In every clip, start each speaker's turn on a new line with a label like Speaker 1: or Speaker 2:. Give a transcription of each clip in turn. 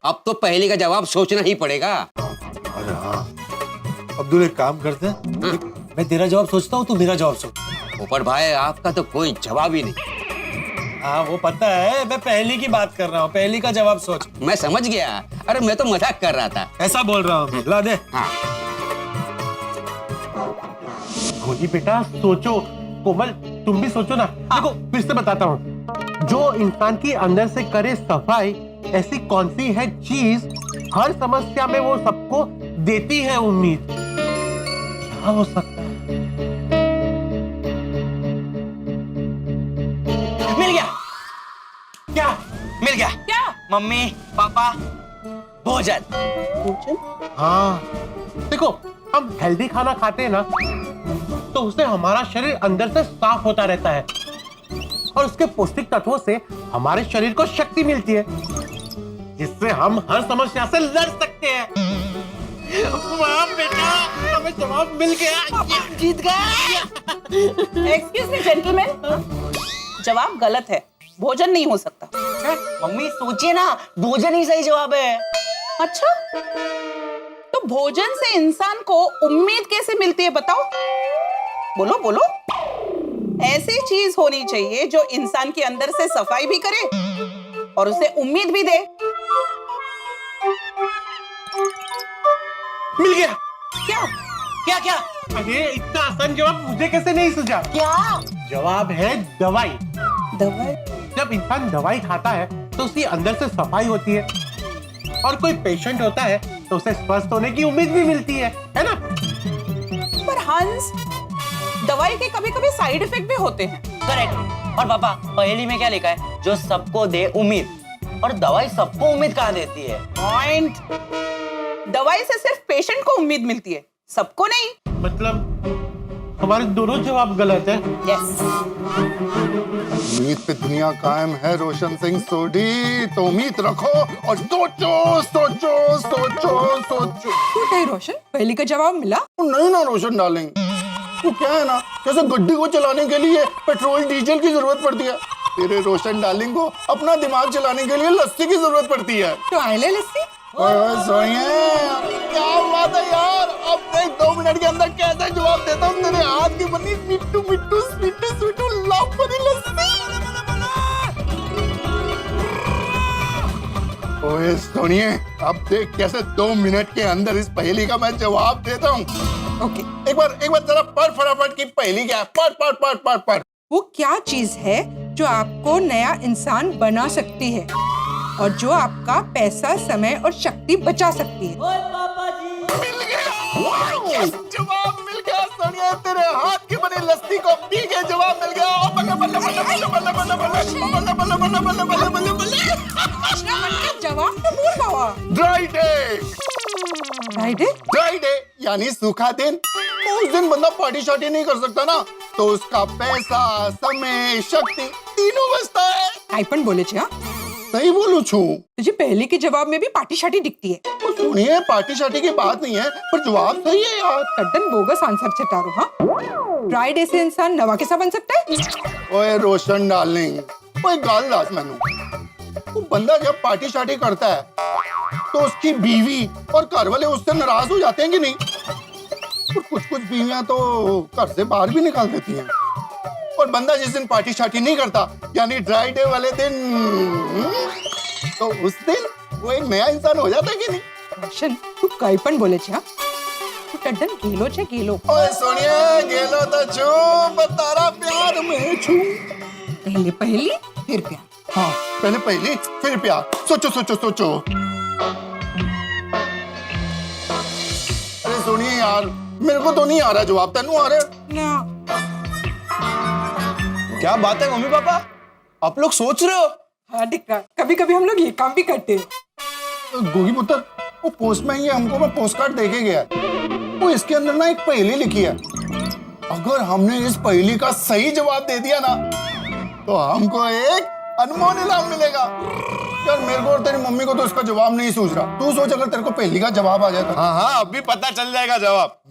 Speaker 1: अब तो पहेली का जवाब सोचना ही पड़ेगा।
Speaker 2: अरे हाँ, अब्दुल एक काम करते हैं, मैं तेरा जवाब सोचता हूँ, तू मेरा जवाब सोच।
Speaker 1: पोपट भाई आपका तो कोई जवाब ही नहीं।
Speaker 2: हाँ वो पता है, मैं पहेली की बात कर रहा हूँ, पहेली का जवाब सोच।
Speaker 1: मैं समझ गया, अरे मैं तो मजाक कर रहा था।
Speaker 2: ऐसा बोल रहा हूँ, ला दे।
Speaker 1: हाँ
Speaker 3: गोली बेटा सोचो, कोमल तुम भी सोचो ना। देखो फिर से बताता हूँ, जो इंसान की अंदर से करे सफाई, ऐसी कौन सी है चीज हर समस्या में वो सबको देती है उम्मीद? क्या हो सकता है?
Speaker 4: मिल गया।
Speaker 3: क्या
Speaker 4: मिल गया।
Speaker 5: क्या?
Speaker 4: मम्मी पापा, भोजन।
Speaker 3: हाँ देखो, हम हेल्दी खाना खाते हैं ना, तो उससे हमारा शरीर अंदर से साफ होता रहता है और उसके पौष्टिक तत्वों से हमारे शरीर को शक्ति मिलती है, जिससे हम हर समस्या से लड़ सकते हैं। वाह बेटा, हमें जवाब मिल गया, जीत गए।
Speaker 5: एक्सक्यूज मी जेंटलमैन, जवाब गलत है, भोजन नहीं हो सकता।
Speaker 4: मम्मी सोचिए ना, भोजन ही सही जवाब है।
Speaker 5: अच्छा, तो भोजन से इंसान को उम्मीद कैसे मिलती है बताओ? बोलो बोलो। ऐसी चीज होनी चाहिए जो इंसान के अंदर से सफाई भी करे और उसे उम्मीद भी दे।
Speaker 3: मिल गया।
Speaker 5: क्या?
Speaker 4: क्या क्या?
Speaker 3: अरे इतना आसान जवाब मुझे कैसे नहीं सूझा?
Speaker 4: क्या?
Speaker 3: जवाब है दवाई।
Speaker 5: दवाई?
Speaker 3: जब इंसान दवाई खाता है तो उसकी अंदर से सफाई होती है, और कोई पेशेंट होता है तो उसे स्वस्थ होने की उम्मीद भी मिलती है ना?
Speaker 5: पर हंस, दवाई के कभी कभी साइड इफेक्ट भी होते हैं।
Speaker 4: करेक्ट। और पापा, पहेली में क्या लिखा है? जो सबको दे उम्मीद, और दवाई सबको उम्मीद कहाँ देती है?
Speaker 5: पॉइंट। दवाई से सिर्फ पेशेंट को उम्मीद मिलती है, सबको नहीं।
Speaker 3: मतलब हमारे दोनों जवाब गलत है।
Speaker 5: यस।
Speaker 6: उम्मीद पे दुनिया कायम है रोशन सिंह सोढ़ी, तो उम्मीद रखो और सोचो सोचो सोचो सोचो।
Speaker 7: क्यों नहीं रोशन, पहली का जवाब मिला?
Speaker 6: नहीं ना रोशन डार्लिंग, वो क्या है ना, जैसे गड्डी को चलाने के लिए पेट्रोल डीजल की जरूरत पड़ती है, तेरे रोशन डार्लिंग को अपना दिमाग चलाने के लिए लस्सी की जरूरत पड़ती है।
Speaker 7: तो आए ले लस्सी।
Speaker 6: क्या बात है यार, अब देख 2 मिनट के अंदर कैसे जवाब देता हूँ तेरे हाथ की बनी मिट्टू मिट्टू स्वीटू स्वीटू लापरी लस्सी। ओए सोनिए, अब देख कैसे 2 मिनट के अंदर इस पहेली का मैं जवाब देता हूँ।
Speaker 7: ओके,
Speaker 6: एक बार जरा पढ़ फटाफट की पहेली क्या है, पढ़ पढ़ पढ़ पढ़ पढ़।
Speaker 7: वो क्या चीज है जो आपको नया इंसान बना सकती है और जो आपका पैसा, समय और शक्ति बचा सकती है?
Speaker 6: मिल गया, जवाब मिल गया सोनिया, तेरे हाथ की बनी लस्सी को पी के जवाब मिल गया। बल्ले बल्ले बल्ले बल्ले बल्ले बल्ले बल्ले बल्ले बल्ले बल्ले बल्ले बल्ले बल्ले।
Speaker 7: जवाब तो भूल गया।
Speaker 6: Dry day. ड्राई डे यानी सूखा दिन। तो उस दिन बंदा पार्टी शार्टी नहीं कर सकता ना, तो उसका पैसा, समय, शक्ति तीनों बचता है।
Speaker 7: आईपन बोले छे, हाँ?
Speaker 6: सही बोलू छू।
Speaker 7: तुझे पहले के जवाब में भी पार्टी शार्टी दिखती है।
Speaker 6: तो सुनिए, पार्टी शार्टी की बात नहीं है, पर जवाब सही है यार।
Speaker 7: कड्डन बोगस आंसर छे तारो, हाँ? ड्राई डे से इंसान नवा कैसा बन सकता है?
Speaker 6: ओए रोशन डार्लिंग, कोई गाल दास मैनू, वो बंदा जब पार्टी शार्टी करता है तो उसकी बीवी और घर वाले उससे नाराज हो जाते हैं कि नहीं? और कुछ बीवियां तो घर से बाहर भी निकाल देती हैं। और बंदा जिस दिन पार्टी शार्टी नहीं करता, यानी ड्राई डे वाले दिन, तो उस दिन वो एक नया इंसान हो जाता है कि नहीं?
Speaker 7: रोशन, तू काईपन बोले छे, हाँ? तू कड्डन गेलो छे, गेलो।
Speaker 6: ओए सोनिया, गेलो तो छू, पर तारा प्यार में छू।
Speaker 7: पहले पहली फिर प्यार।
Speaker 6: हाँ, पहले पहली फिर प्यार। सोचो सोचो सोचो। अरे सुनिए यार, मेरे को तो नहीं आ रहा जवाब, तेनू आ रहा
Speaker 7: ना।
Speaker 2: क्या बात है मम्मी पापा, आप लोग सोच रहे हो?
Speaker 7: हाँ दिक्कत, कभी कभी हम लोग ये काम भी करते हैं।
Speaker 6: गोगी पुत्र, वो पोस्टमैन ये हमको मैं पोस्ट कार्ड देके गया है, वो इसके अंदर ना एक पहेली लिखी है। अगर हमने इस पहेली का सही जवाब दे दिया ना, तो हमको एक अनमोल इनाम मिलेगा। यार मेरे को और तेरी मम्मी को तो इसका जवाब नहीं सूझ रहा, तू सोच अगर तेरे को पहेली का जवाब आ जाए तो।
Speaker 2: हाँ हाँ, अब भी पता चल जाएगा जवाब।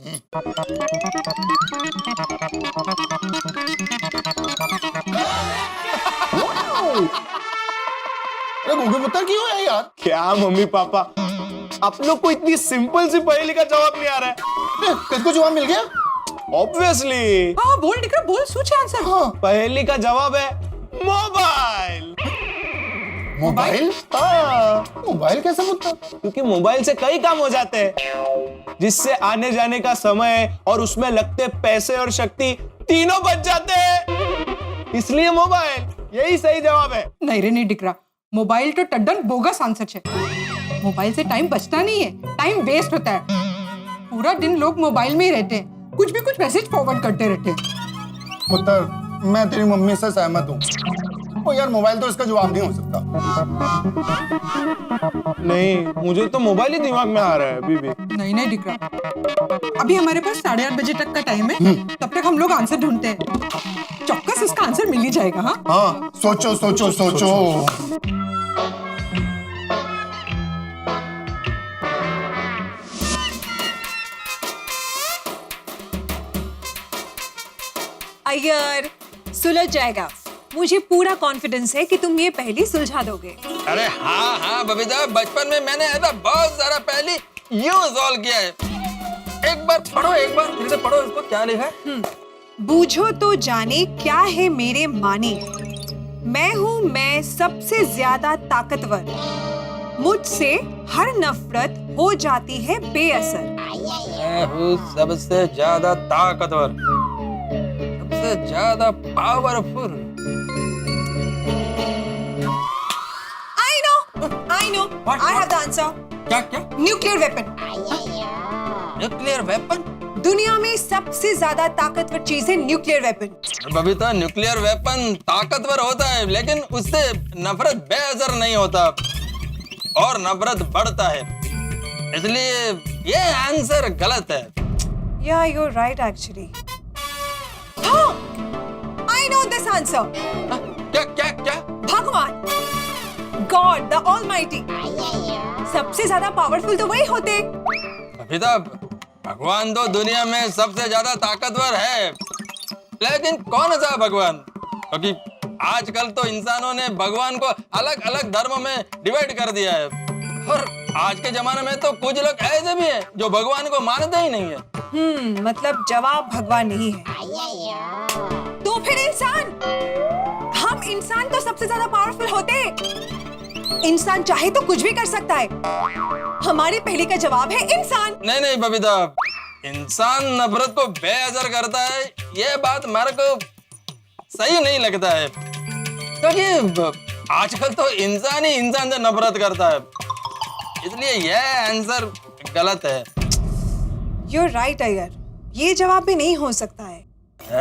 Speaker 6: अरे गूंगे पुत्र क्यों है यार?
Speaker 3: क्या मम्मी पापा, आप लोग को इतनी सिंपल सी पहेली का जवाब नहीं आ रहा है?
Speaker 6: किसको जवाब मिल गया?
Speaker 3: ऑब्वियसली
Speaker 7: हाँ बोल डिकरा बोल, सोच आंसर।
Speaker 6: हाँ,
Speaker 3: पहेली का जवाब है मोबाइल।
Speaker 6: मोबाइल।
Speaker 3: हाँ,
Speaker 6: मोबाइल कैसे पुत्र?
Speaker 3: क्योंकि मोबाइल से कई काम हो जाते हैं, जिससे आने जाने का समय और उसमें लगते पैसे और शक्ति तीनों बच जाते हैं, इसलिए मोबाइल। यही सही जवाब है।
Speaker 7: नहीं रे नहीं डिकरा, मोबाइल तो टड्डन बोगस आंसर है। मोबाइल से टाइम बचता नहीं है, टाइम वेस्ट होता है। पूरा दिन लोग मोबाइल में ही रहते हैं, कुछ मैसेज फॉरवर्ड करते रहते हैं।
Speaker 6: पुत्र मैं तेरी मम्मी से सहमत हूँ। ओ यार, मोबाइल तो इसका जवाब नहीं हो सकता।
Speaker 3: नहीं, मुझे तो मोबाइल ही दिमाग में आ रहा है अभी भी।
Speaker 7: नहीं डिकरा, अभी हमारे पास 8:30 बजे तक का टाइम है, तब तक हम लोग आंसर ढूंढते हैं। चौक्कस इसका आंसर मिल ही जाएगा। हाँ
Speaker 6: हाँ, सोचो सोचो सोचो।
Speaker 8: अय्यर, सुलझ जाएगा। मुझे पूरा कॉन्फिडेंस है कि तुम ये पहेली सुलझा दोगे।
Speaker 1: अरे हाँ हाँ बबीता, बचपन में मैंने ऐसा बहुत सारा पहेली यूं सॉल्व किया है। एक बार पढ़ो, एक बार फिर से पढ़ो इसको, क्या लिखा है?
Speaker 8: बूझो तो जाने क्या है मेरे माने, मैं हूँ मैं सबसे ज्यादा ताकतवर, मुझसे हर नफरत हो जाती है बेअसर।
Speaker 1: मैं हूँ सबसे ज्यादा ताकतवर, सबसे ज्यादा powerful.
Speaker 8: I know, I have the answer.
Speaker 1: क्या क्या?
Speaker 8: Nuclear weapon.
Speaker 1: Nuclear weapon?
Speaker 8: दुनिया में सबसे ज्यादा ताकतवर चीज है nuclear weapon.
Speaker 1: Babita, nuclear weapon ताकतवर होता है, लेकिन उससे नफरत बेअसर नहीं होता और नफरत बढ़ता है, इसलिए ये आंसर गलत है।
Speaker 8: Yeah, you're right actually. हाँ, I know this answer.
Speaker 1: क्या क्या क्या?
Speaker 8: भगवान, God, the Almighty. सबसे ज्यादा पावरफुल तो वही होते।
Speaker 1: बबीता, भगवान तो दुनिया में सबसे ज्यादा ताकतवर है, लेकिन कौन सा भगवान? क्योंकि आजकल तो इंसानों ने भगवान को अलग अलग धर्म में डिवाइड कर दिया है, और आज के जमाने में तो कुछ लोग ऐसे भी हैं जो भगवान को मानते ही नहीं है।
Speaker 8: मतलब जवाब भगवान नहीं है। तो फिर इंसान? हम इंसान तो सबसे ज्यादा पावरफुल होते। इंसान चाहे तो कुछ भी कर सकता है। हमारी पहली का जवाब है इंसान।
Speaker 1: नहीं नहीं बबीता, इंसान नफरत को बेअसर करता है, ये बात मेरे को सही नहीं लगता है, क्योंकि आजकल तो इंसान ही इंसान से नफरत करता है, इसलिए यह आंसर गलत है।
Speaker 8: You're right, अय्यर, ये जवाब भी नहीं हो सकता है।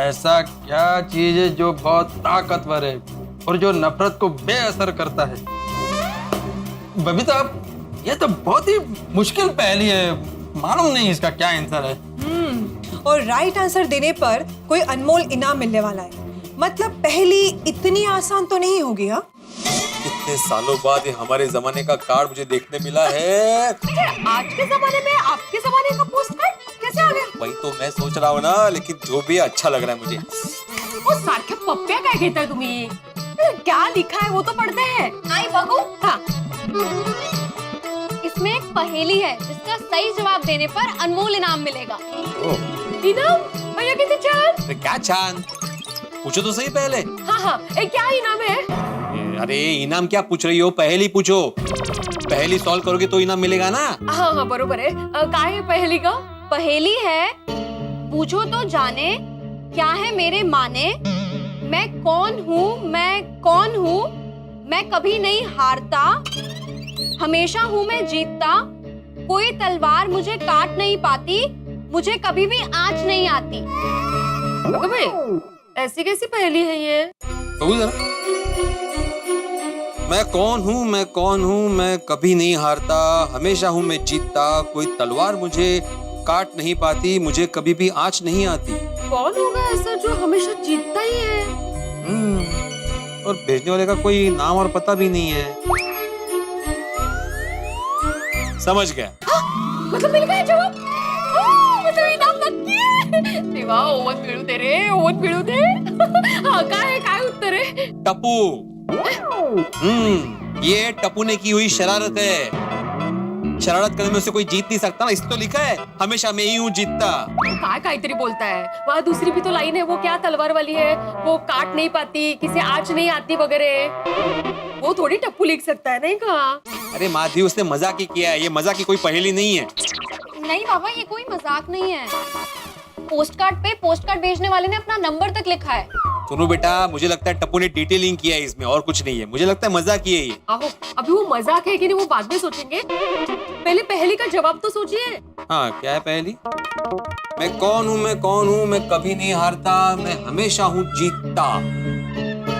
Speaker 1: ऐसा क्या चीज है जो बहुत ताकतवर है और जो नफरत को बेअसर करता है? बबीता, ये तो बहुत ही मुश्किल पहेली है, मालूम नहीं इसका क्या आंसर है।
Speaker 8: और राइट आंसर देने पर कोई अनमोल इनाम मिलने वाला है। मतलब पहली इतनी आसान तो नहीं होगी। हाँ,
Speaker 2: इतने सालों बाद ये हमारे जमाने का कार्ड मुझे देखने मिला है।
Speaker 8: आज के जमाने में आपके जमाने का पोस्ट कार्ड कैसे आ गया?
Speaker 2: वही तो मैं सोच रहा हूँ ना, लेकिन जो भी अच्छा लग रहा है मुझे।
Speaker 9: वो सारखे पप्प्या काय घेताय तुम्ही? क्या लिखा है वो तो पढ़ते हैं।
Speaker 10: आई बघू।
Speaker 9: हाँ,
Speaker 10: इसमें एक पहेली है जिसका सही जवाब देने पर अनमोल इनाम मिलेगा।
Speaker 9: इनाम? भैया कितने छान?
Speaker 2: क्या छान? पूछो तो सही पहले।
Speaker 9: हाँ हाँ, क्या इनाम है?
Speaker 2: अरे इनाम क्या पूछ रही हो, पहेली पूछो। पहेली सॉल्व करोगे तो इनाम मिलेगा ना।
Speaker 9: हाँ हाँ बरोबर है। काय है पहेली का?
Speaker 10: पहेली है, पूछो तो जाने क्या है मेरे माने, मैं कौन हूँ मैं कौन हूँ, मैं कभी नहीं हारता, हमेशा हूँ मैं जीतता, कोई तलवार मुझे काट नहीं पाती, मुझे कभी भी आंच नहीं आती।
Speaker 9: ऐसी कैसी पहेली है ये?
Speaker 2: मैं कौन हूँ मैं कौन हूँ, मैं कभी नहीं हारता, हमेशा हूँ मैं जीतता, कोई तलवार मुझे काट नहीं पाती, मुझे कभी भी आंच नहीं आती।
Speaker 9: कौन होगा ऐसा जो हमेशा जीतता ही है?
Speaker 2: और भेजने वाले का कोई नाम और पता भी नहीं है। समझ गया।
Speaker 9: मतलब मिल गया जवाब? मतलब इनाम नक्की आहे। देवा, ओवत मिळू दे रे, ओवत मिळू दे। हाँ, काय उत्तर है?
Speaker 2: टप्पू। ये टप्पू ने की हुई शरारत है। शरारत करने में उसे कोई जीत नहीं सकता ना, इस तो लिखा है हमेशा मैं ही हूँ जीतता।
Speaker 9: काय काहीतरी बोलता है। वहाँ दूसरी भी तो लाइन है, वो क्या तलवार वाली है, वो काट नहीं पाती, किसे आँच नहीं आती वगैरह। वो थोड़ी टप्पू लिख सकता है, नहीं कहा?
Speaker 2: अरे माधवी, उसने मजाक ही किया है, ये मजाक की कोई पहेली नहीं है।
Speaker 10: नहीं बाबा, ये कोई मजाक नहीं है। पोस्ट कार्ड पे पोस्ट कार्ड भेजने वाले ने अपना नंबर तक लिखा है।
Speaker 2: सुनो बेटा, मुझे लगता है टप्पू ने डिटेलिंग किया है इसमें, और कुछ नहीं है। मुझे लगता है मजाक ही है ये।
Speaker 9: आहो, अभी वो मजाक है कि नहीं वो बाद में सोचेंगे। पहले पहेली का जवाब तो सोचिए।
Speaker 2: हाँ, क्या है पहेली? मैं कौन हूँ, मैं कौन हूँ, मैं कभी नहीं हारता, मैं हमेशा हूँ जीतता।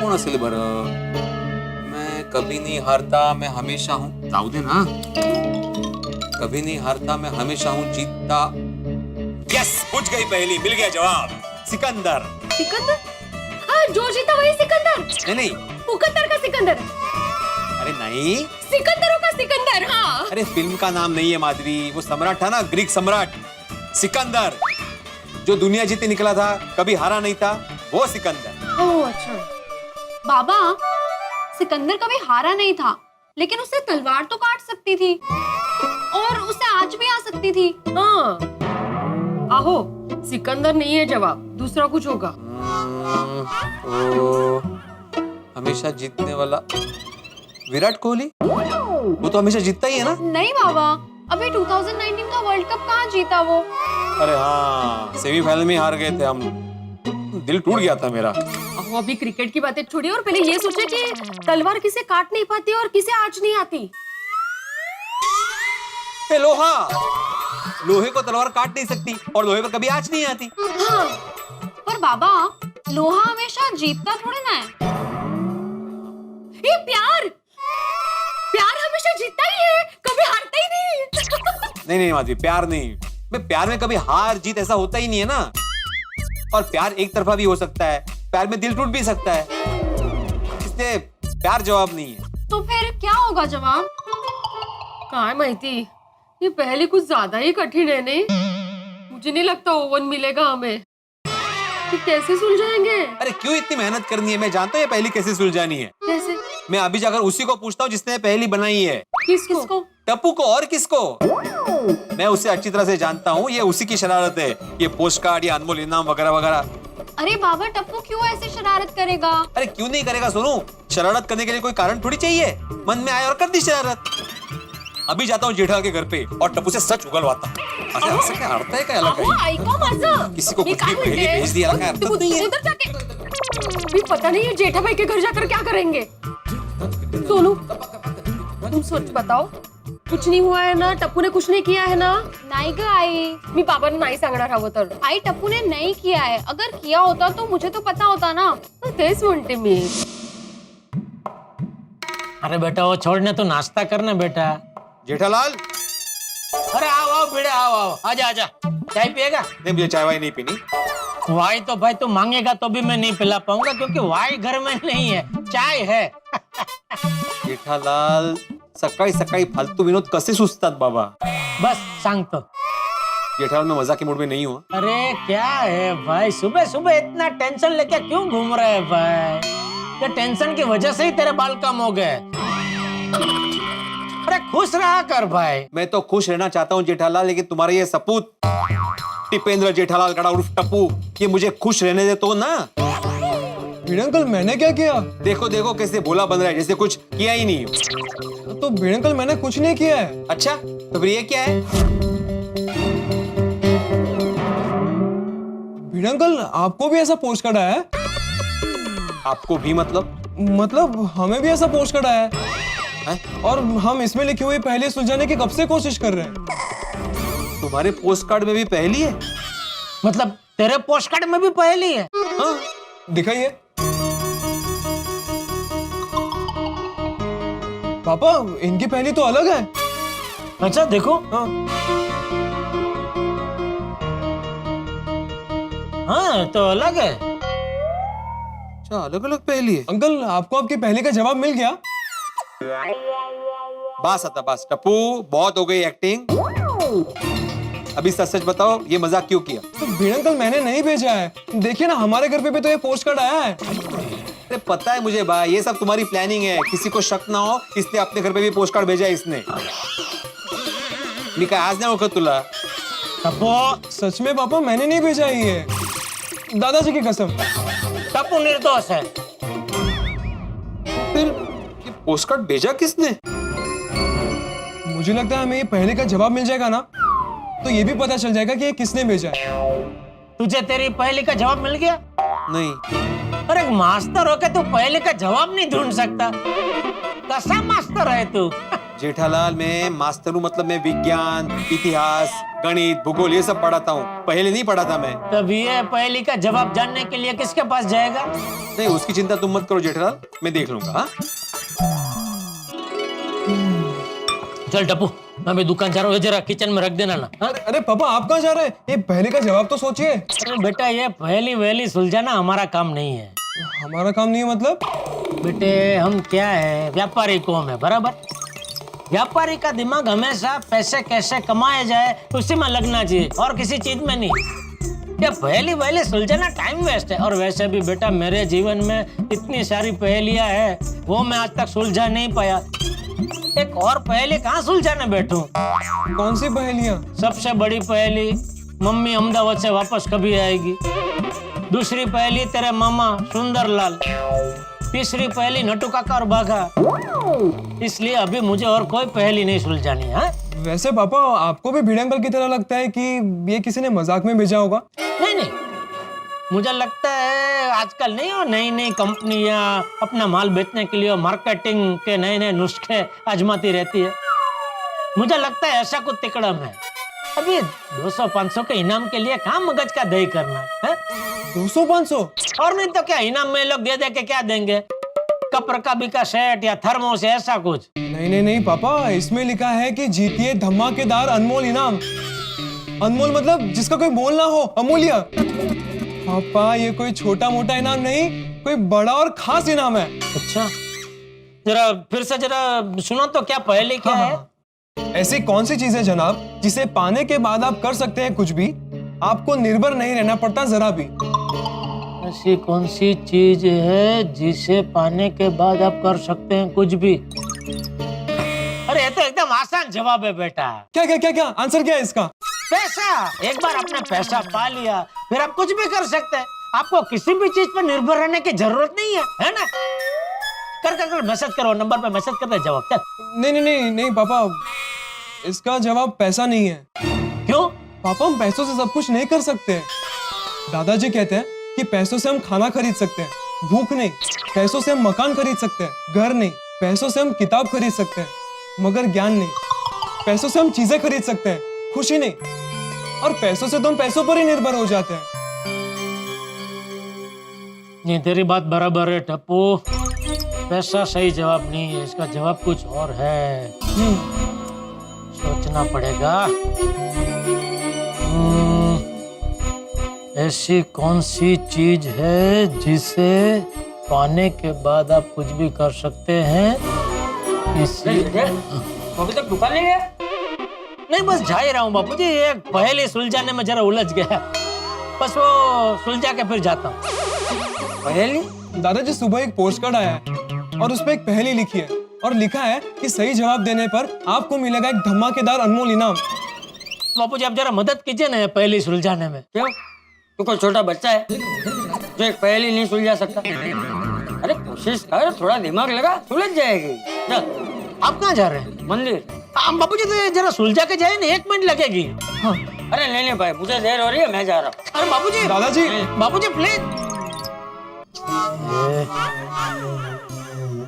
Speaker 2: कौन असेल बरं? मैं कभी नहीं हारता, मैं हमेशा हूँ, जाऊ दे ना। कभी नहीं हारता, मैं हमेशा हूँ जीतता। यस, बुझ गई पहेली, मिल गया जवाब। सिकंदर।
Speaker 9: सिकंदर? हाँ, जो जीता वही सिकंदर।
Speaker 2: नहीं,
Speaker 9: मुकद्दर का सिकंदर।
Speaker 2: अरे नहीं,
Speaker 9: सिकंदरों का सिकंदर। हाँ,
Speaker 2: अरे फिल्म का नाम नहीं है माधवी, वो सम्राट था ना, ग्रीक सम्राट सिकंदर, जो दुनिया जीते निकला था, कभी हारा नहीं था, वो सिकंदर।
Speaker 9: ओह अच्छा।
Speaker 10: बाबा, सिकंदर कभी हारा नहीं था, लेकिन उससे तलवार तो काट सकती थी और उसे आँच भी आ सकती थी।
Speaker 9: हाँ, आहो, सिकंदर नहीं है जवाब, दूसरा कुछ होगा।
Speaker 2: तो हमेशा जीतने वाला विराट कोहली, वो तो हमेशा जीतता ही है ना।
Speaker 10: नहीं बाबा, अभी 2019 का वर्ल्ड कप कहाँ जीता वो?
Speaker 2: अरे हाँ, सेमीफाइनल में हार गए थे हम, दिल टूट गया था मेरा।
Speaker 9: आहो, अभी क्रिकेट की बातें छोड़िए और पहले ये सोचे कि तलवार किसे काट नहीं पाती और किसे आँच नहीं आती।
Speaker 2: लोहा, लोहे को तलवार काट नहीं सकती और लोहे पर कभी आँच नहीं आती।
Speaker 10: हाँ, पर बाबा, लोहा हमेशा जीतता थोड़ी ना है।
Speaker 9: ये प्यार, प्यार हमेशा जीतता ही है, कभी हारता ही नहीं।
Speaker 2: नहीं नहीं माधवी, प्यार नहीं, मैं प्यार में कभी हार जीत ऐसा होता ही नहीं है ना। और प्यार एक तरफा भी हो सकता है, प्यार में दिल टूट भी सकता है, इसलिए प्यार जवाब नहीं है।
Speaker 10: तो फिर क्या होगा जवाब?
Speaker 9: काय माहिती, ये पहले कुछ ज्यादा ही कठिन है नहीं? मुझे नहीं लगता ओवन मिलेगा हमें। ये कैसे सुलझाएंगे?
Speaker 2: अरे क्यों इतनी मेहनत करनी है, मैं जानता हूँ ये पहली कैसे सुलझानी है।
Speaker 9: कैसे?
Speaker 2: मैं अभी जाकर उसी को पूछता हूँ जिसने पहली बनाई है।
Speaker 9: किसको?
Speaker 2: टप्पू को, और किसको? मैं उसे अच्छी तरह से जानता हूँ, ये उसी की शरारत है, ये पोस्ट कार्ड या अनमोल इनाम वगैरह वगैरह।
Speaker 10: अरे बाबा, टप्पू क्यों ऐसे शरारत करेगा?
Speaker 2: अरे क्यों नहीं करेगा सोनू, शरारत करने के लिए कोई कारण थोड़ी चाहिए, मन में आया और कर दी शरारत। अभी जाता हूँ जेठा के घर पे और टप्पू से सच उगलवाता हूँ। असं क्या अर्थ है काय
Speaker 9: अहो, ऐका माझं।
Speaker 2: किसी को
Speaker 9: मी
Speaker 2: कुछ
Speaker 9: काय
Speaker 2: भी पहले
Speaker 9: म्हणते?
Speaker 2: भेज दिया काय अर्थ
Speaker 9: तू
Speaker 2: नहीं है।
Speaker 9: उधर जाके, भी पता नहीं है जेठा भाई के घर जाकर क्या करेंगे। सोनू, तुम सच बताओ, कुछ नहीं हुआ है ना? टप्पू ने कुछ नहीं किया है ना?
Speaker 10: नाही ग आई,
Speaker 9: मी बाबांना नाही सांगणार हवं तर।
Speaker 10: आई टप्पू ने नहीं किया है। अगर किया होता तो मुझे तो पता होता ना।
Speaker 9: तेच म्हणते मी।
Speaker 11: अरे बेटा वो छोड़ ना, तू नाश्ता करना बेटा।
Speaker 2: जेठालाल,
Speaker 11: अरे आओ आओ बेटा, आओ आओ, आजा आजा, चाय पिएगा?
Speaker 2: नहीं मुझे चाय वाय नहीं पीनी।
Speaker 11: वाई तो भाई तू मांगेगा तो भी मैं नहीं पिला पाऊंगा, क्योंकि वाई घर में नहीं है, चाय है।
Speaker 2: जेठालाल, सकाळी सकाळी फालतू विनोद कसे सुचतात बाबा?
Speaker 11: बस सांगतो।
Speaker 2: जेठालाल, मैं मजाक के मूड में नहीं हूँ।
Speaker 11: अरे क्या है भाई, सुबह सुबह इतना टेंशन लेके क्यों घूम रहे है भाई? ये टेंशन की वजह से ही तेरे बाल कम हो गए। अरे खुश रहा कर भाई।
Speaker 2: मैं तो खुश रहना चाहता हूँ जेठालाल, लेकिन तुम्हारा ये सपूत टिपेंद्र जेठालाल गड़ा उर्फ टप्पू, ये मुझे खुश रहने दे तो ना।
Speaker 12: भिड़े अंकल, मैंने क्या किया?
Speaker 2: देखो देखो कैसे भोला बन रहा है, जैसे कुछ किया ही नहीं।
Speaker 12: तो भिड़े अंकल, मैंने कुछ नहीं किया है।
Speaker 2: अच्छा, तो फिर ये क्या है?
Speaker 12: भिड़े अंकल, आपको भी ऐसा पोस्ट कार्ड आया है?
Speaker 2: आपको भी
Speaker 12: मतलब हमें भी ऐसा पोस्ट कार्ड आया है, और हम इसमें लिखी हुई पहले सुलझाने की कब से कोशिश कर रहे हैं।
Speaker 2: तुम्हारे पोस्ट कार्ड में भी पहली है?
Speaker 11: मतलब तेरे पोस्ट कार्ड में भी पहली है?
Speaker 12: हाँ, दिखाइए। पापा, इनकी पहली तो अलग है।
Speaker 11: अच्छा देखो। हाँ तो अलग है।
Speaker 2: अच्छा, अलग अलग पहली है।
Speaker 12: अंकल, आपको आपकी पहली का जवाब मिल गया?
Speaker 2: बस आता, बस टप्पू, बहुत हो गई एक्टिंग। अभी सच सच बताओ, ये मजाक क्यों किया?
Speaker 12: तो भिड़े अंकल, मैंने नहीं भेजा है, देखिए ना, हमारे घर पे भी तो ये पोस्ट कार्ड आया है।
Speaker 2: अरे पता है मुझे भाई, ये सब तुम्हारी प्लानिंग है, किसी को शक ना हो इसलिए अपने घर पे भी पोस्ट कार्ड भेजा है इसने। निका आज ना वक्त तुला।
Speaker 11: टप्पू
Speaker 12: सच में पापा मैंने नहीं भेजा ये, दादाजी की कसम।
Speaker 11: टप्पू निर्दोष है।
Speaker 2: फिर ये पोस्ट कार्ड भेजा किसने?
Speaker 12: मुझे लगता है हमें ये पहले का जवाब मिल जाएगा ना, तो ये भी पता चल जाएगा कि ये किसने भेजा है।
Speaker 11: तुझे तेरी पहली का जवाब मिल गया?
Speaker 2: नहीं।
Speaker 11: और एक मास्टर होके तू पहले का जवाब नहीं ढूंढ सकता? कैसा मास्टर है तू?
Speaker 2: जेठालाल, मैं मास्टर हूँ, मतलब मैं विज्ञान, इतिहास, गणित, भूगोल ये सब पढ़ाता हूँ, पहले नहीं पढ़ा था मैं।
Speaker 11: तब ये पहली का जवाब जानने के लिए किसके पास जाएगा?
Speaker 2: नहीं, उसकी चिंता तुम मत करो जेठालाल, मैं देख लूंगा। हाँ?
Speaker 11: चल टप्पू, मैं भी दुकान जा रहा हूँ, जरा किचन में रख देना ना। हाँ?
Speaker 12: अरे पापा आप कहाँ जा रहे हैं? ये पहले का जवाब तो सोचिए।
Speaker 11: अरे बेटा, ये पहली वहली सुलझाना हमारा काम नहीं है।
Speaker 12: हमारा काम नहीं है मतलब?
Speaker 11: बेटे हम क्या है, व्यापारी कौम है, बराबर। व्यापारी का दिमाग हमेशा पैसे कैसे कमाए जाए उसी में लगना चाहिए, और किसी चीज में नहीं। ये पहली वहली सुलझाना टाइम वेस्ट है। और वैसे भी बेटा मेरे जीवन में इतनी सारी पहेलियां हैं, वो मैं आज तक सुलझा नहीं पाया। एक और पहेली कहाँ सुलझाने बैठूं?
Speaker 12: कौन सी पहेलियां?
Speaker 11: सबसे बड़ी पहेली, मम्मी अहमदाबाद से वापस कभी आएगी। दूसरी पहेली, तेरे मामा सुंदरलाल। तीसरी पहेली, नट्टू काका और बाघा। इसलिए अभी मुझे और कोई पहेली नहीं सुलझानी है।
Speaker 12: वैसे पापा आपको भी भिड़े अंकल की तरह लगता है कि ये किसी ने मजाक में भेजा होगा?
Speaker 11: नहीं नहीं, मुझे लगता है आजकल नहीं हो नई नई कंपनियां अपना माल बेचने के लिए मार्केटिंग के नए नए नुस्खे आजमाती रहती है। मुझे लगता है ऐसा कुछ तिकड़म है। अभी 200-500 के इनाम के लिए कहाँ मगज का दही करना है?
Speaker 12: 200-500?
Speaker 11: और नहीं तो क्या, इनाम में लोग दे दे के क्या देंगे? कप रकाबी का सेट या थर्मोस ऐसा कुछ?
Speaker 12: नहीं नहीं नहीं पापा, इसमें लिखा है कि जीतिए धमाकेदार अनमोल इनाम। अनमोल मतलब जिसका कोई मोल ना हो, अमूल्य। पापा ये कोई छोटा मोटा इनाम नहीं, कोई बड़ा और खास इनाम है।
Speaker 11: अच्छा, जरा फिर से जरा सुनो तो, क्या पहले क्या है?
Speaker 12: ऐसी कौन सी चीज है जनाब जिसे पाने के बाद आप कर सकते हैं कुछ भी, आपको निर्भर नहीं रहना पड़ता जरा भी?
Speaker 11: ऐसी कौन सी चीज है जिसे पाने के बाद आप कर सकते हैं कुछ भी? अरे ये तो एकदम आसान जवाब है बेटा।
Speaker 12: क्या क्या क्या क्या आंसर क्या है इसका?
Speaker 11: पैसा। एक बार आपने पैसा पा लिया फिर आप कुछ भी कर सकते हैं। आपको किसी भी चीज पर निर्भर रहने की जरूरत नहीं है ना? कर मैसेज करो, नंबर पे मैसेज कर दे जवाब। चल।
Speaker 12: नहीं नहीं नहीं नहीं पापा, इसका जवाब पैसा नहीं है।
Speaker 11: क्यों?
Speaker 12: पापा हम पैसों से सब कुछ नहीं कर सकते। दादाजी कहते हैं कि पैसों से हम खाना खरीद सकते हैं, भूख नहीं। पैसों से हम मकान खरीद सकते हैं, घर नहीं। पैसों से हम किताब खरीद सकते हैं, मगर ज्ञान नहीं। पैसों से हम चीजें खरीद सकते हैं, खुशी नहीं। और पैसों से तो हम पैसों पर ही निर्भर हो जाते हैं।
Speaker 11: नहीं, तेरी बात बराबर है टप्पू। पैसा सही जवाब नहीं है, इसका जवाब कुछ और है। सोचना पड़ेगा। ऐसी कौन सी चीज है जिसे पाने के बाद आप कुछ भी कर सकते हैं? अभी तक दुकान नहीं गया? नहीं, बस जा ही रहा हूँ बापूजी। एक पहेली सुलझाने में जरा उलझ गया, बस वो सुलझा के फिर जाता हूँ।
Speaker 12: पहेली? दादाजी सुबह एक पोस्ट कार्ड आया है और उसपे एक पहेली लिखी है और लिखा है कि सही जवाब देने पर आपको मिलेगा एक धमाकेदार अनमोल इनाम।
Speaker 11: बापूजी आप जरा मदद कीजिए ना पहेली सुलझाने में।
Speaker 4: क्यों? तू कोई छोटा बच्चा है जो एक पहेली नहीं सुलझा सकता? अरे कोशिश कर, थोड़ा दिमाग लगा, सुलझ जाएगी। चल।
Speaker 11: आप कहाँ जा रहे हैं?
Speaker 4: मंदिर।
Speaker 11: बापूजी तो जरा सुलझा के जाए ना, 1 मिनट लगेगी।
Speaker 4: हाँ। अरे नहीं भाई, मुझे देर हो रही है, मैं जा रहा हूँ।
Speaker 11: अरे बापूजी,
Speaker 12: दादाजी,
Speaker 11: बापूजी प्लीज।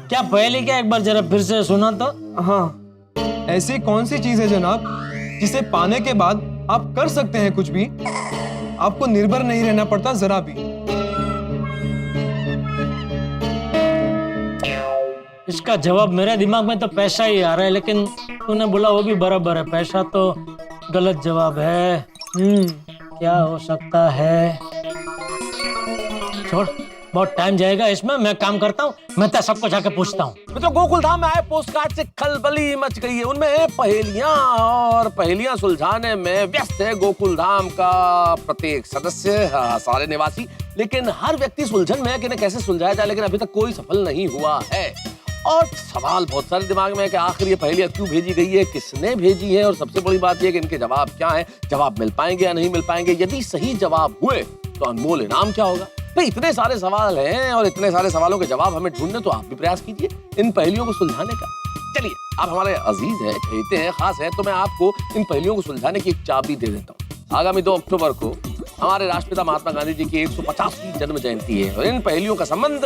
Speaker 11: क्या पहेली क्या, एक बार जरा फिर से सुना तो।
Speaker 12: हाँ, ऐसी कौन सी चीज है जनाब जिसे पाने के बाद आप कर सकते हैं कुछ भी, आपको निर्भर नहीं रहना पड़ता जरा भी?
Speaker 11: इसका जवाब मेरे दिमाग में तो पैसा ही आ रहा है, लेकिन तूने बोला वो भी बराबर है, पैसा तो गलत जवाब है। क्या हो सकता है? छोड़, बहुत टाइम जाएगा इसमें। मैं काम करता हूँ, मैं तो सबको जाके पूछता हूँ।
Speaker 13: तो गोकुल धाम में आए पोस्ट कार्ड से खलबली मच गई है। उनमें पहेलियां और पहेलियां सुलझाने में व्यस्त है गोकुल धाम का प्रत्येक सदस्य, सारे निवासी। लेकिन हर व्यक्ति सुलझन में है कि इन्हें कैसे सुलझाया जाए, लेकिन अभी तक कोई सफल नहीं हुआ है। और सवाल बहुत सारे दिमाग में है कि आखिर ये पहेलियां क्यों भेजी गई है, किसने भेजी है, और सबसे बड़ी बात यह कि इनके जवाब क्या है, जवाब मिल पाएंगे या नहीं मिल पाएंगे। यदि सही जवाब हुए तो अनमोल इनाम क्या होगा। तो इतने सारे सवाल हैं और इतने सारे सवालों के जवाब हमें ढूंढने, तो आप भी प्रयास कीजिए इन पहेलियों को सुलझाने का। चलिए, आप हमारे अजीज हैं, कहते हैं, खास है, तो मैं आपको इन पहेलियों को सुलझाने की एक चाबी दे देता हूँ। आगामी 2 अक्टूबर को हमारे राष्ट्रपिता महात्मा गांधी जी की 150वीं जन्म जयंती है और इन पहेलियों का संबंध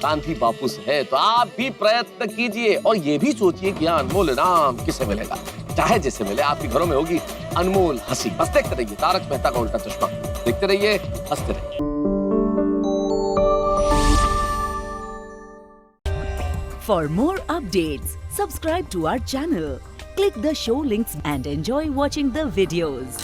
Speaker 13: गांधी बापू से है। तो आप भी प्रयत्न कीजिए और ये भी सोचिए कि यहाँ अनमोल इनाम किसे मिलेगा। चाहे जिसे मिले, आपके घरों में होगी अनमोल हंसी। बस देखते रहिए तारक मेहता का उल्टा चश्मा, देखते रहिए, हंसते रहिए।
Speaker 14: For more updates, subscribe to our channel, click the show links and enjoy watching the videos.